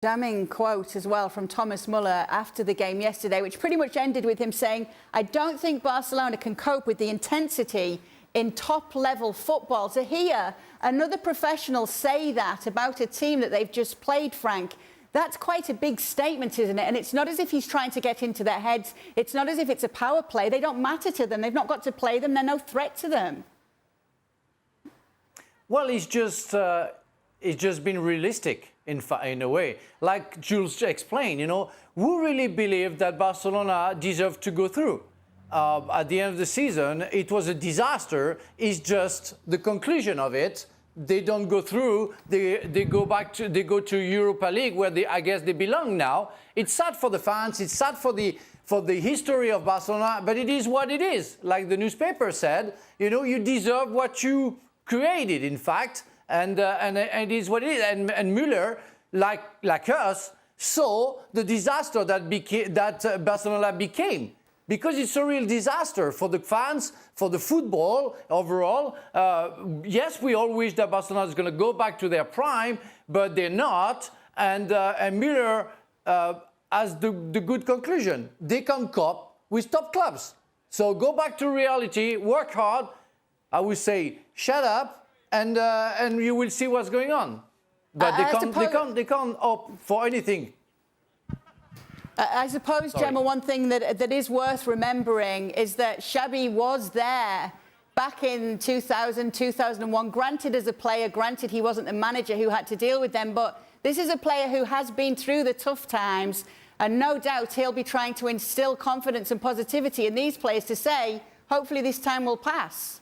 Damning quote as well from Thomas Muller after the game yesterday, which pretty much ended with him saying, I don't think Barcelona can cope with the intensity in top-level football. To hear another professional say that about a team that they've just played, Frank, that's quite a big statement, isn't it? And it's not as if he's trying to get into their heads. It's not as if it's a power play. They don't matter to them. They've not got to play them. They're no threat to them. Well, he's just been realistic in a way. Like Jules explained, who really believed that Barcelona deserved to go through? At the end of the season, it was a disaster. It's just the conclusion of it. They don't go through. They go to Europa League where I guess they belong now. It's sad for the fans. It's sad for the history of Barcelona. But it is what it is. Like the newspaper said, you deserve what you created. In fact, and it is what it is. And Müller, like us, saw the disaster that Barcelona became. Because it's a real disaster for the fans, for the football overall. Yes, we all wish that Barcelona is going to go back to their prime, but they're not. And Müller has the good conclusion. They can cope with top clubs. So go back to reality, work hard. I would say, shut up, and you will see what's going on. But they can't opt for anything. I suppose, Gemma, one thing that is worth remembering is that Xavi was there back in 2000, 2001, granted as a player, granted he wasn't the manager who had to deal with them, but this is a player who has been through the tough times, and no doubt he'll be trying to instill confidence and positivity in these players to say, hopefully this time will pass.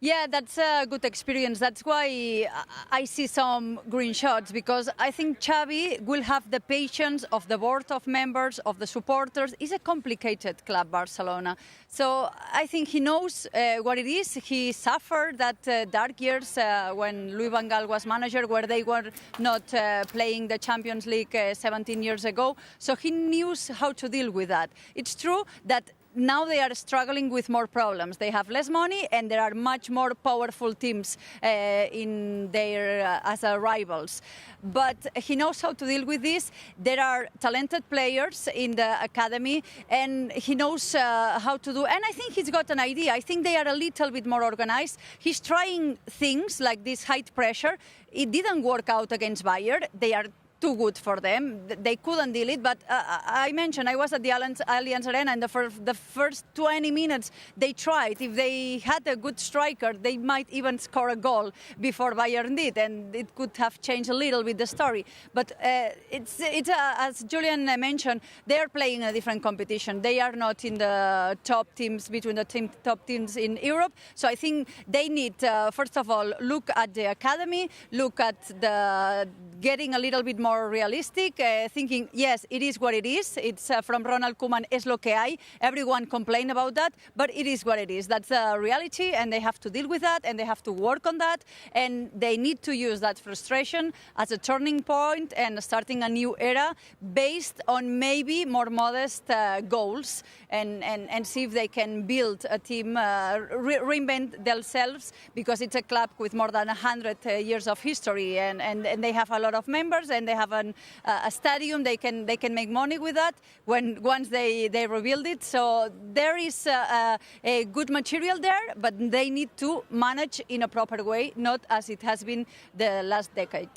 Yeah, that's a good experience. That's why I see some green shots, because I think Xavi will have the patience of the board of members, of the supporters. It's a complicated club, Barcelona. So I think he knows what it is. He suffered that dark years when Louis van Gaal was manager, where they were not playing the Champions League 17 years ago. So he knows how to deal with that. It's true that now they are struggling with more problems. They have less money, and there are much more powerful teams in their as rivals. But he knows how to deal with this. There are talented players in the academy, and he knows how to do. And I think he's got an idea. I think they are a little bit more organized. He's trying things like this high pressure. It didn't work out against Bayern. They are too good for them. They couldn't deal it, but I mentioned I was at the Allianz Arena, and the first 20 minutes they tried. If they had a good striker, they might even score a goal before Bayern did, and it could have changed a little bit the story. But it's as Julian mentioned, they are playing a different competition. They are not in the top teams, between the top teams in Europe. So I think they need, first of all, look at the academy, look at the getting a little bit more realistic, thinking, yes, it is what it is. It's from Ronald Koeman, es lo que hay. Everyone complained about that, but it is what it is. That's the reality, and they have to deal with that, and they have to work on that, and they need to use that frustration as a turning point and starting a new era based on maybe more modest goals, and see if they can build a team, reinvent themselves, because it's a club with more than 100 years of history, and they have a lot of members, and they have a stadium. They can make money with that once they rebuild it. So there is a good material there, but they need to manage in a proper way, not as it has been the last decade.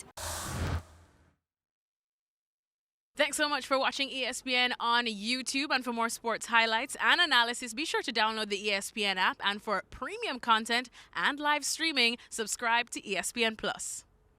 Thanks so much for watching ESPN on YouTube. And for more sports highlights and analysis, be sure to download the ESPN app. And for premium content and live streaming, subscribe to ESPN+.